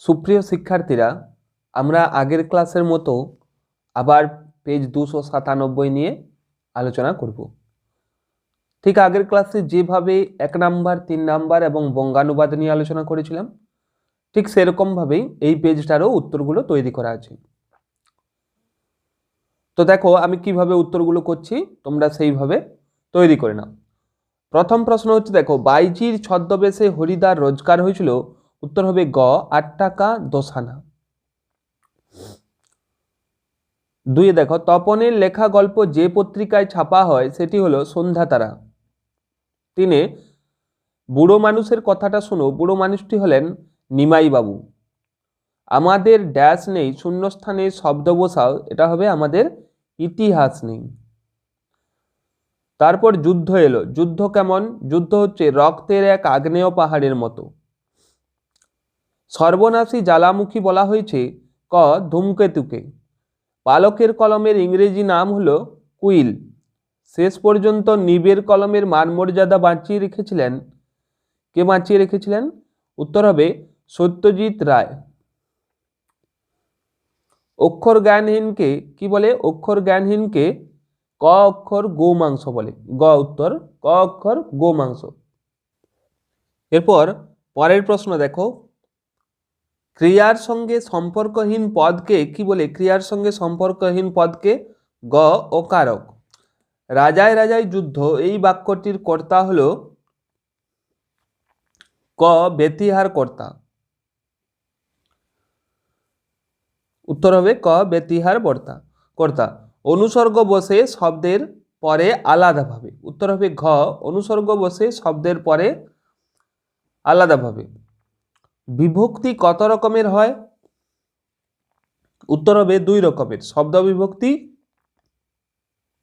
সুপ্রিয় শিক্ষার্থীরা, আমরা আগের ক্লাসের মতো আবার পেজ 297 নিয়ে আলোচনা করব। ঠিক আগের ক্লাসে যেভাবে 1 নাম্বার, 3 নাম্বার এবং বঙ্গানুবাদ নিয়ে আলোচনা করেছিলাম, ঠিক সেরকমভাবেই এই পেজটারও উত্তরগুলো তৈরি করা আছে। তো দেখো আমি কিভাবে উত্তরগুলো করছি, তোমরা সেইভাবে তৈরি করে নাও। প্রথম প্রশ্ন হচ্ছে, দেখো বাইজির ছদ্মবেশে হরিদার রোজগার হয়েছিল। উত্তর হবে গ 8 টাকা 10 আনা। 2 দেখো তপনের লেখা গল্প যে পত্রিকায় ছাপা হয় সেটি হলো সন্ধ্যা তারা। 3 বুড়ো মানুষের কথাটা শোনো। বুড়ো মানুষটি হলেন নিমাই বাবু। আমাদের ড্যাশ নেই, শূন্যস্থানে শব্দ বসাও, এটা হবে আমাদের ইতিহাস নেই। তারপর যুদ্ধ এলো। যুদ্ধ কেমন? যুদ্ধ হচ্ছে রক্তের এক আগ্নেয় পাহাড়ের মতো। সর্বনাশী জ্বালামুখী বলা হয়েছে ক ধূমকেতুকে। পালকের কলমের ইংরেজি নাম হলো কুইল। শেষ পর্যন্ত নিবের কলমের মান মর্যাদা বাঁচিয়ে রেখেছিলেন কে? বাঁচিয়ে রেখেছিলেন? উত্তর হবে সত্যজিৎ রায়। অক্ষর জ্ঞানহীনকে কি বলে? অক্ষর জ্ঞানহীনকে ক অক্ষর গোমাংস বলে। গ উত্তর, ক অক্ষর গোমাংস। এরপর পরের প্রশ্ন দেখো, ক্রিয়ার সঙ্গে সম্পর্কহীন পদকে কি বলে? ক্রিয়ার সঙ্গে সম্পর্কহীন পদকে গ অকারক। রাজায় রাজায় যুদ্ধ, এই বাক্যটির কর্তা হলো ক বেতিহার কর্তা। উত্তর হবে ক বেতিহার কর্তা। অনুসর্গ বসে শব্দের পরে আলাদাভাবে। উত্তর হবে ঘ অনুসর্গ বসে শব্দের পরে আলাদাভাবে। বিভক্তি কত রকমের হয়? উত্তর হবে 2 রকমের, শব্দ বিভক্তি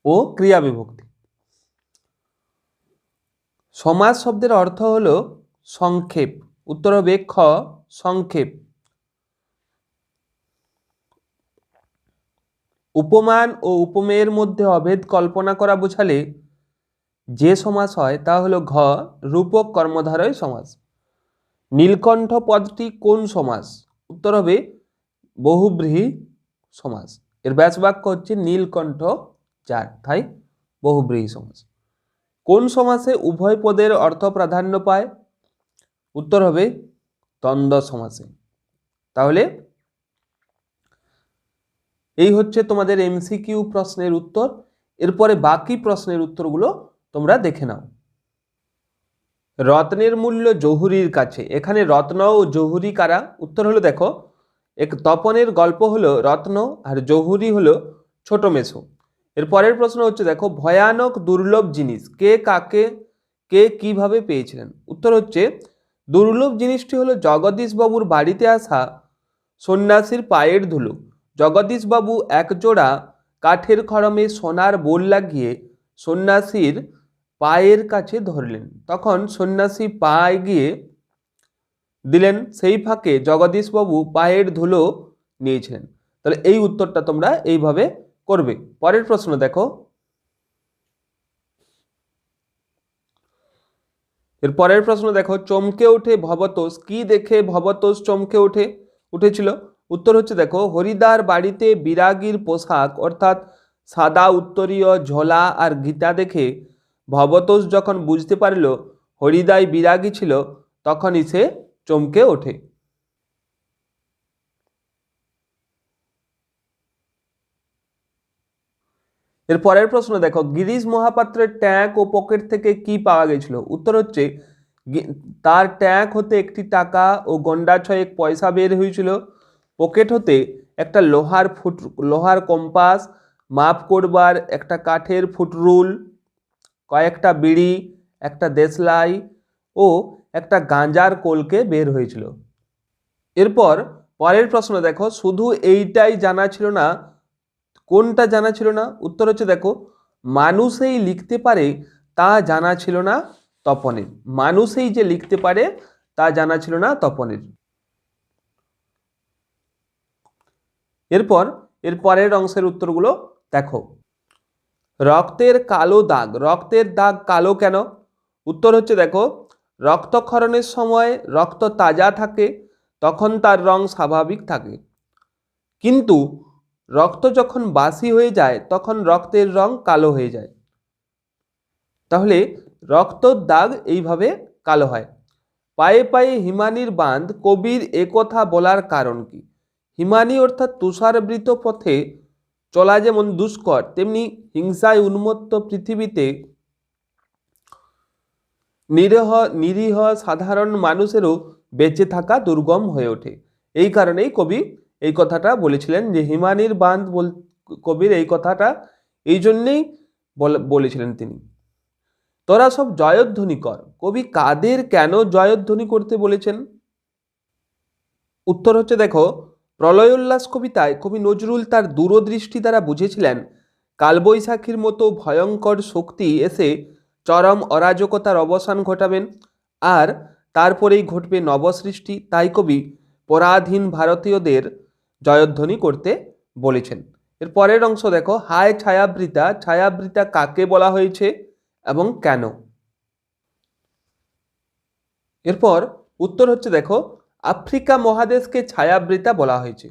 ও ক্রিয়া বিভক্তি। সমাস শব্দের অর্থ হলো সংক্ষেপ। উত্তর হবে খ সংক্ষেপ। উপমান ও উপমেয়ের মধ্যে অভেদ কল্পনা করা বোঝালে যে সমাস হয় তা হলো ঘ রূপক কর্মধারয় সমাস। নীলকণ্ঠ পদটি কোন সমাস? উত্তর হবে বহুব্রীহি সমাস। এর ব্যাস বাক্য হচ্ছে নীলকণ্ঠ 4, তাই বহুব্রীহি সমাস। কোন সমাসে উভয় পদের অর্থ প্রাধান্য পায়? উত্তর হবে দ্বন্দ্ব সমাসে। তাহলে এই হচ্ছে তোমাদের এমসিকিউ প্রশ্নের উত্তর। এরপরে বাকি প্রশ্নের উত্তরগুলো তোমরা দেখে নাও। রত্নের মূল্য জহুরির কাছে। এখানে রত্ন ও জহুরি কারা? উত্তর হলো দেখো, এক তপনের গল্প হলো রত্ন আর জহুরি হলো ছোট মেছো। এর পরের প্রশ্ন হচ্ছে, দেখো ভয়ানক দুর্লভ জিনিস কে কাকে কে কিভাবে পেয়েছিলেন? উত্তর হচ্ছে দুর্লভ জিনিসটি হলো জগদীশবাবুর বাড়িতে আসা সন্ন্যাসীর পায়ের ধুলো। জগদীশবাবু একজোড়া কাঠের খড়মে সোনার বোল লাগিয়ে সন্ন্যাসীর পায়ের কাছে ধরলেন। তখন সন্ন্যাসী পা এগিয়ে দিলেন, সেই ফাঁকে জগদীশবাবু পায়ের ধুলো নিয়েছিলেন। তাহলে এই উত্তরটা তোমরা এইভাবে করবে। পরের প্রশ্ন দেখো, এর পরের প্রশ্ন দেখো, চমকে ওঠে ভবতোষ। কি দেখে ভবতোষ চমকে উঠেছিল? উত্তর হচ্ছে দেখো, হরিদার বাড়িতে বিরাগীর পোশাক অর্থাৎ সাদা উত্তরীয় ঝোলা আর গীতা দেখে ভবতোষ যখন বুঝতে পারল হরিদাই বিরাগী ছিল, তখনই সে চমকে ওঠে। এর পরের প্রশ্ন দেখো, গিরিশ মহাপাত্রের ট্যাঙ্ক ও পকেট থেকে কি পাওয়া গেছিল? উত্তর হচ্ছে তার ট্যাঙ্ক হতে একটি টাকা ও গন্ডা 6 পয়সা বের হয়েছিল। পকেট হতে একটা লোহার কম্পাস, মাপ করবার একটা কাঠের ফুটরুল, কয়েকটা বিড়ি, একটা দেশলাই ও একটা গাঁজার কলকে বের হয়েছিল। এরপর পরের প্রশ্ন দেখো, শুধু এইটাই জানা ছিল না, কোনটা জানা ছিল না? উত্তর হচ্ছে দেখো, মানুষই লিখতে পারে তা জানা ছিল না তপনের। মানুষই যে লিখতে পারে তা জানা ছিল না তপনের। এরপর এর পরের অংশের উত্তরগুলো দেখো। রক্তের কালো দাগ। রক্তের দাগ কালো কেন? উত্তর হচ্ছে দেখো, রক্তক্ষরণের সময় রক্ত তাজা থাকে, তখন তার রং স্বাভাবিক থাকে, কিন্তু রক্ত যখন বাসি হয়ে যায় তখন রক্তের রং কালো হয়ে যায়। তাহলে রক্তর দাগ এইভাবে কালো হয়। পায়ে পায়ে হিমানির বাঁধ, কবির একথা বলার কারণ কি? হিমানি অর্থাৎ তুষারবৃত পথে চলা যেমন দুষ্কর, তেমনি হিংসায় উন্মত্ত পৃথিবীতে নিরীহ সাধারণ মানুষেরও বেঁচে থাকা দুর্গম হয়ে ওঠে। এই কারণেই কবি এই কথাটা বলেছিলেন, যে হিমানির বাঁধ কবির এই কথাটা এই জন্যেই বলেছিলেন তিনি। তোরা সব জয়ধ্বনি কর, কবি কাদের কেন জয়ধ্বনি করতে বলেছেন? উত্তর হচ্ছে দেখো, প্রলয়োল্লাস কবিতায় কবি নজরুল তার দূরদৃষ্টি দ্বারা বুঝেছিলেন কালবৈশাখীর মতো ভয়ঙ্কর শক্তি এসে চরম অরাজকতার অবসান ঘটাবেন, আর তারপরেই ঘটবে নবসৃষ্টি। তাই কবি পরাধীন ভারতীয়দের জয়ধ্বনি করতে বলেছেন। এর পরের অংশ দেখো, হায় ছায়াবৃতা, ছায়াবৃতা কাকে বলা হয়েছে এবং কেন? এরপর উত্তর হচ্ছে দেখো, আফ্রিকা মহাদেশকে ছায়াবৃতা বলা হয়েছে।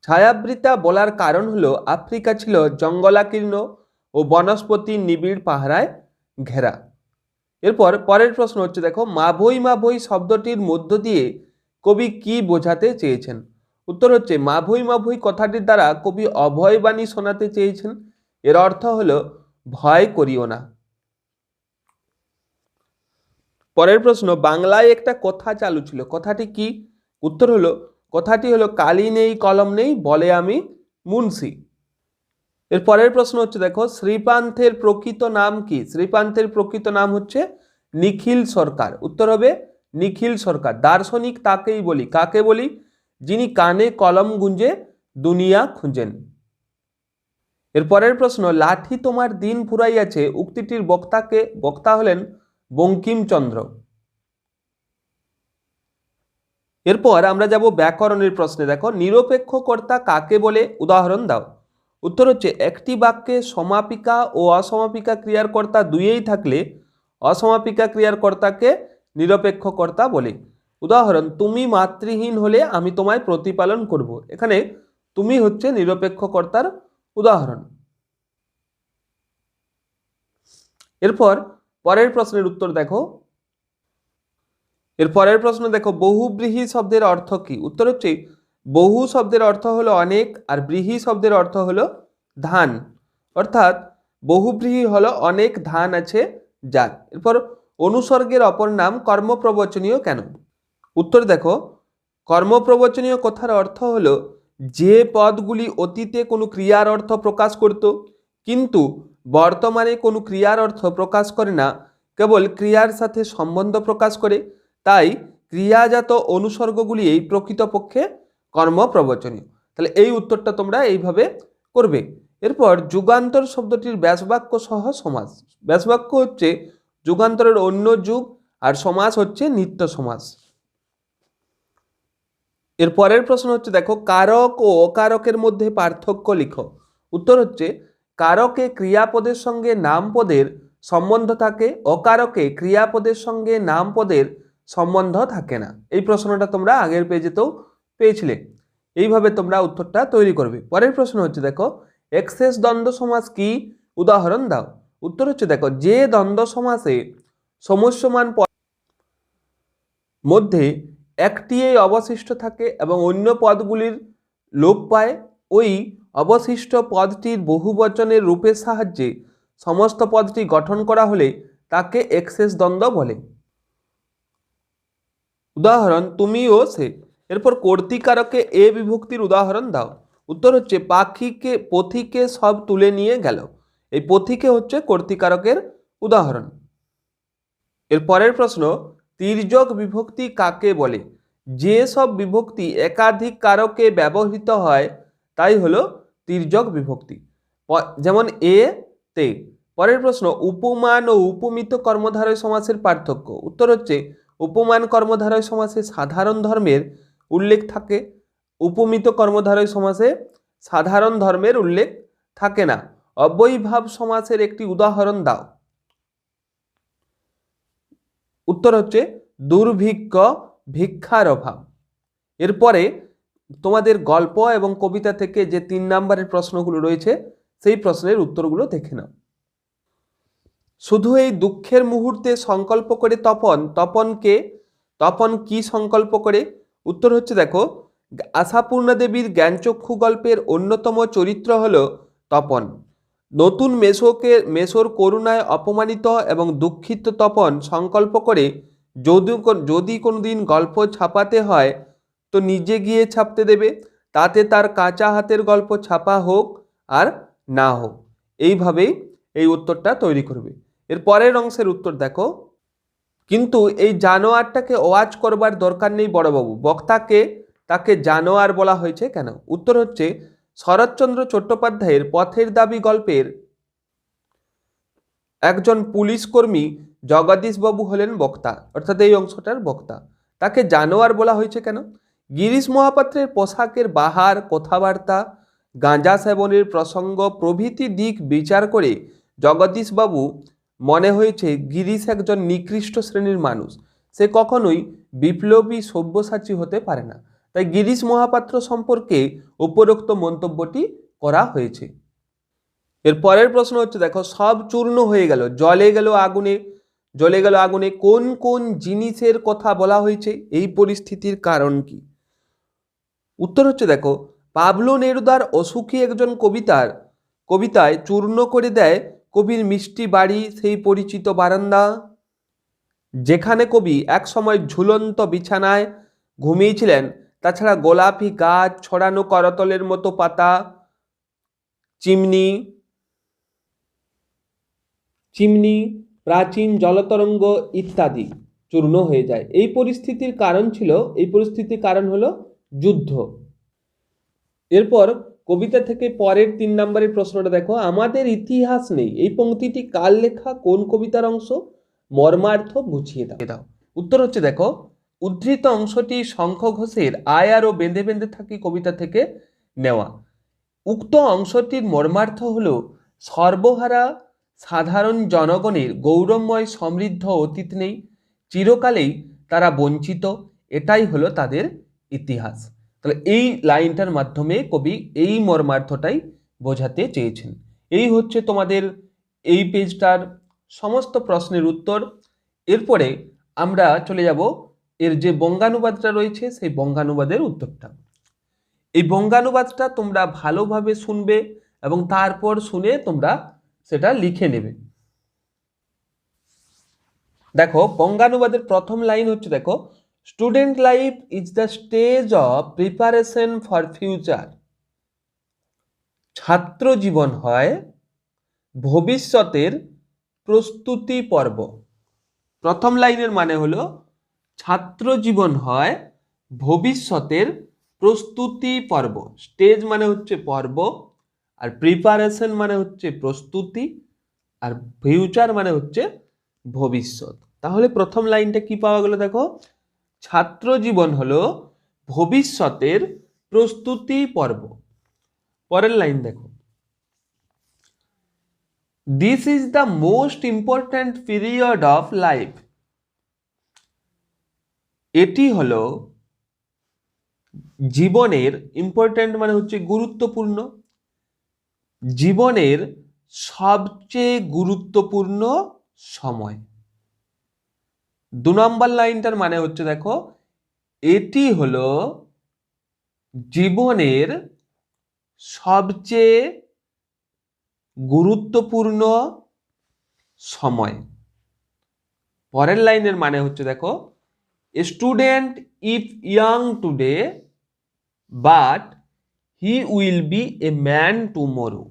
ছায়াবৃতা বলার কারণ হলো আফ্রিকা ছিল জঙ্গলাকীর্ণ ও বনস্পতি নিবিড় পাহারায় ঘেরা। এরপর পরের প্রশ্ন হচ্ছে দেখো, মাভৈ মাভৈ শব্দটির মধ্য দিয়ে কবি কি বোঝাতে চেয়েছেন? উত্তর হচ্ছে, মাভৈ মাভৈ কথাটির দ্বারা কবি অভয়বাণী শোনাতে চেয়েছেন। এর অর্থ হলো ভয় করিও না। পরের প্রশ্ন, বাংলায় একটা কথা চালু ছিল, কথাটি কি? উত্তর হলো, কথাটি হলো কালি নেই কলম নেই বলে আমি মুন্সি। এর পরের প্রশ্ন হচ্ছে দেখো, শ্রীপান্থের প্রকৃত নাম কি? শ্রীপান্থের প্রকৃত নাম হচ্ছে নিখিল সরকার। উত্তর হবে নিখিল সরকার। দার্শনিক তাকেই বলি, কাকে বলি? যিনি কানে কলম গুঁজে দুনিয়া খুঁজেন। এর পরের প্রশ্ন, লাঠি তোমার দিন ফুরাইয়াছে উক্তিটির বক্তা হলেন বঙ্কিমচন্দ্র। এরপর আমরা যাব ব্যাকরণের প্রশ্নে। দেখো, নিরপেক্ষ কর্তা কাকে বলে? উদাহরণ দাও। উত্তর হচ্ছে, একটি বাক্যে সমাপিকা ও অসমাপিকা ক্রিয়ার কর্তা দুইয়েই থাকলে অসমাপিকা ক্রিয়ার কর্তাকে নিরপেক্ষ কর্তা বলে। উদাহরণ, তুমি মাতৃহীন হলে আমি তোমায় প্রতিপালন করব। এখানে তুমি হচ্ছে নিরপেক্ষ কর্তার উদাহরণ। এরপর পরের প্রশ্নের উত্তর দেখো। এর পরের প্রশ্ন দেখো, বহুব্রীহি শব্দের অর্থ কি? উত্তর হচ্ছে, বহু শব্দের অর্থ হলো অনেক, আর ব্রীহি শব্দের অর্থ হলো ধান। অর্থাৎ বহুব্রীহি হলো অনেক ধান আছে যার। এরপর অনুসর্গের অপর নাম কর্মপ্রবচনীয় কেন? উত্তর দেখো, কর্মপ্রবচনীয় কথার অর্থ হলো যে পদগুলি অতীতে কোনো ক্রিয়ার অর্থ প্রকাশ করত কিন্তু বর্তমানে কোনো ক্রিয়ার অর্থ প্রকাশ করে না, কেবল ক্রিয়ার সাথে সম্বন্ধ প্রকাশ করে, তাই ক্রিয়াজাত অনুসর্গগুলি এই প্রকৃতপক্ষে কর্মপ্রবচনীয়। তাহলে এই উত্তরটা তোমরা এইভাবে করবে। এরপর যুগান্তর শব্দটির ব্যাসবাক্য সহ সমাস। ব্যাসবাক্য হচ্ছে যুগান্তরের অন্য যুগ, আর সমাস হচ্ছে নিত্য সমাস। এর পরের প্রশ্ন হচ্ছে দেখো, কারক ও অকারকের মধ্যে পার্থক্য লিখো। উত্তর হচ্ছে, কারকে ক্রিয়াপদের সঙ্গে নামপদের সম্বন্ধ থাকে, অকারকে ক্রিয়াপদের সঙ্গে নামপদের সম্বন্ধ থাকে না। এই প্রশ্নটা তোমরা আগের পেজেতেও পেয়েছিলে। এইভাবে তোমরা উত্তরটা তৈরি করবে। পরের প্রশ্ন হচ্ছে দেখো, এক্সেস দ্বন্দ্ব সমাস কি? উদাহরণ দাও। উত্তর হচ্ছে দেখো, যে দ্বন্দ্ব সমাসে সমস্যমান মধ্যে একটি অবশিষ্ট থাকে এবং অন্য পদগুলির লোপ পায়, ওই অবশিষ্ট পদটির বহুবচনের রূপের সাহায্যে সমস্ত পদটি গঠন করা হলে তাকে এক্সেস দ্বন্দ্ব বলে। উদাহরণ, তুমি ও সে। এরপর কর্তৃকারকে এ বিভক্তির উদাহরণ দাও। উত্তর হচ্ছে, পাখিকে পথিকে সব তুলে নিয়ে গেল। এই পথিকে হচ্ছে কর্তৃকারকের উদাহরণ। এর পরের প্রশ্ন, তির্যক বিভক্তি কাকে বলে? যে সব বিভক্তি একাধিক কারকে ব্যবহৃত হয় তাই হলো তির্যক বিভক্তি। যেমন এ তে। পরের প্রশ্ন, উপমান ও উপমিত কর্মধারয় সমাসের পার্থক্য। উত্তর হচ্ছে, উপমান কর্মধারয় সমাসে সাধারণ ধর্মের উল্লেখ থাকে, উপমিত কর্মধারয় সমাসে সাধারণ ধর্মের উল্লেখ থাকে না। অব্যয়ীভাব সমাসের একটি উদাহরণ দাও। উত্তর হচ্ছে, দুর্ভিক্ষ, ভিক্ষার অভাব। এরপরে তোমাদের গল্প এবং কবিতা থেকে যে 3 নম্বরের প্রশ্নগুলো রয়েছে সেই প্রশ্নের উত্তরগুলো দেখে নাও। শুধু এই দুঃখের মুহূর্তে সংকল্প করে তপন কি সংকল্প করে? উত্তর হচ্ছে দেখো, আশাপূর্ণা দেবীর জ্ঞানচক্ষু গল্পের অন্যতম চরিত্র হলো তপন। নতুন মেসোর করুণায় অপমানিত এবং দুঃখিত তপন সংকল্প করে যদি কোনোদিন গল্প ছাপাতে হয় তো নিজে গিয়ে ছাপতে দেবে, তাতে তার কাঁচা হাতের গল্প ছাপা হোক আর না হোক। এইভাবেই এই উত্তরটা তৈরি করবে। এর পরের অংশের উত্তর দেখো, কিন্তু এই জানোয়ারটাকে ওয়াচ করবার দরকার নেই বড়বাবু, তাকে জানোয়ার বলা হয়েছে কেন? উত্তর হচ্ছে, শরৎচন্দ্র চট্টোপাধ্যায়ের পথের দাবি গল্পের একজন পুলিশ কর্মী জগদীশবাবু হলেন বক্তা, অর্থাৎ এই অংশটার বক্তা। তাকে জানোয়ার বলা হয়েছে কেন? গিরিশ মহাপাত্রের পোশাকের বাহার, কথাবার্তা, গাঁজা সেবনের প্রসঙ্গ প্রভৃতি দিক বিচার করে জগদীশবাবু মনে হয়েছে গিরিশ একজন নিকৃষ্ট শ্রেণীর মানুষ, সে কখনোই বিপ্লবী সব্যসাচী হতে পারে না। তাই গিরিশ মহাপাত্র সম্পর্কে উপরোক্ত মন্তব্যটি করা হয়েছে। এর পরের প্রশ্ন হচ্ছে দেখো, সব চূর্ণ হয়ে গেল, জ্বলে গেল আগুনে কোন কোন জিনিসের কথা বলা হয়েছে? এই পরিস্থিতির কারণ কি? উত্তর হচ্ছে দেখো, পাবলো নেরুদার অসুখী একজন কবিতায় চূর্ণ করে দেয় কবির মিষ্টি বাড়ি, সেই পরিচিত বারান্দা যেখানে কবি এক সময় ঝুলন্ত বিছানায় ঘুমিয়েছিলেন। তাছাড়া গোলাপি গাছ, ছড়ানো করতলের মতো পাতা, চিমনি, প্রাচীন জলতরঙ্গ ইত্যাদি চূর্ণ হয়ে যায়। এই পরিস্থিতির কারণ হলো যুদ্ধ। এরপর কবিতা থেকে পরের 3 নম্বরের প্রশ্নটা দেখো, আমাদের ইতিহাস নেই, এই পংক্তিটি কার লেখা, কোন কবিতার অংশ? মর্মার্থ বুঝিয়ে দাও। উত্তর হচ্ছে দেখো, উদ্ধৃত অংশটি শঙ্খ ঘোষের আয় আরো বেঁধে বেঁধে থাকি কবিতা থেকে নেওয়া। উক্ত অংশটির মর্মার্থ হলো, সর্বহারা সাধারণ জনগণের গৌরবময় সমৃদ্ধ অতীত নেই, চিরকালেই তারা বঞ্চিত, এটাই হলো তাদের ইতিহাস। তাহলে এই লাইনটার মাধ্যমে কবি এই মর্মার্থটাই বোঝাতে চেয়েছেন। এই হচ্ছে তোমাদের এই পেজটার সমস্ত প্রশ্নের উত্তর। এরপরে আমরা চলে যাব এর যে বঙ্গানুবাদটা রয়েছে সেই বঙ্গানুবাদের উত্তরটা। এই বঙ্গানুবাদটা তোমরা ভালোভাবে শুনবে এবং তারপর শুনে তোমরা সেটা লিখে নেবে। দেখো, বঙ্গানুবাদের প্রথম লাইন হচ্ছে দেখো, student life is the stage of preparation for future. ছাত্র জীবন হয় ভবিষ্যতের প্রস্তুতি পর্ব। প্রথম লাইনের মানে হলো, ছাত্র জীবন হয় ভবিষ্যতের প্রস্তুতি পর্ব। স্টেজ মানে হচ্ছে পর্ব, আর প্রিপারেশন মানে হচ্ছে প্রস্তুতি, আর ফিউচার মানে হচ্ছে ভবিষ্যৎ। তাহলে প্রথম লাইনটা কি পাওয়া গেল দেখো, ছাত্র জীবন হলো ভবিষ্যতের প্রস্তুতি পর্ব। পরের লাইন দেখো, this is the most important period of life. এটি হলো জীবনের, ইম্পর্ট্যান্ট মানে হচ্ছে গুরুত্বপূর্ণ, জীবনের সবচেয়ে গুরুত্বপূর্ণ সময়। 2 নম্বর লাইনটার মানে হচ্ছে দেখো, এটি হলো জীবনের সবচেয়ে গুরুত্বপূর্ণ সময়। পরের লাইনের মানে হচ্ছে দেখো, a student if young today but he will B a man tomorrow.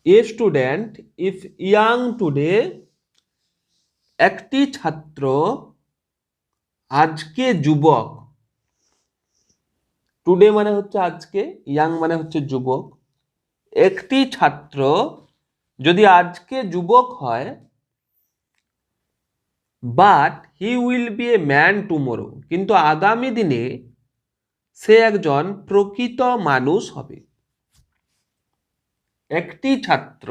A student if young today, একটি ছাত্র আজকে যুবক, টুডে মানে হচ্ছে আজকে, ইয়াং মানে হচ্ছে যুবক, একটি ছাত্র যদি আজকে যুবক হয়, but he will B a man tomorrow, কিন্তু আগামী দিনে সে একজন প্রকৃত মানুষ হবে। একটি ছাত্র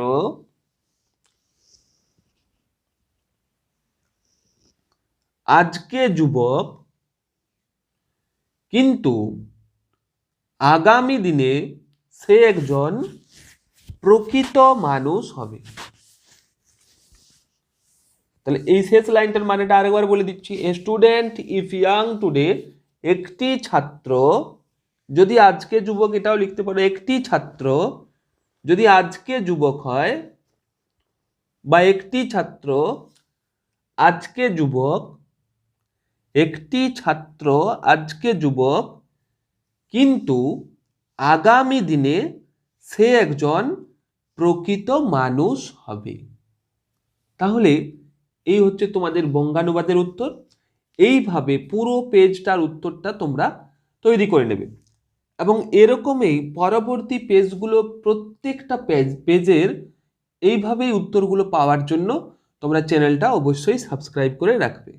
আজকে যুবক, কিন্তু আগামী দিনে সে একজন প্রকৃত মানুষ হবে। তাহলে এই শেষ লাইনটার মানেটা আরেকবার বলে দিচ্ছি। A student if young today, একটি ছাত্র, যদি আজকে যুবক এটাও লিখতে পারো, একটি ছাত্র যদি আজকে যুবক হয়, বা একটি ছাত্র আজকে যুবক, একটি ছাত্র আজকে যুবক, কিন্তু আগামী দিনে সে একজন প্রকৃত মানুষ হবে। তাহলে এই হচ্ছে তোমাদের বঙ্গানুবাদের উত্তর। এইভাবে পুরো পেজটার উত্তরটা তোমরা তৈরি করে নেবে এবং এরকমই পরবর্তী পেজগুলো, প্রত্যেকটা পেজের এইভাবেই উত্তরগুলো পাওয়ার জন্য তোমরা চ্যানেলটা অবশ্যই সাবস্ক্রাইব করে রাখবে।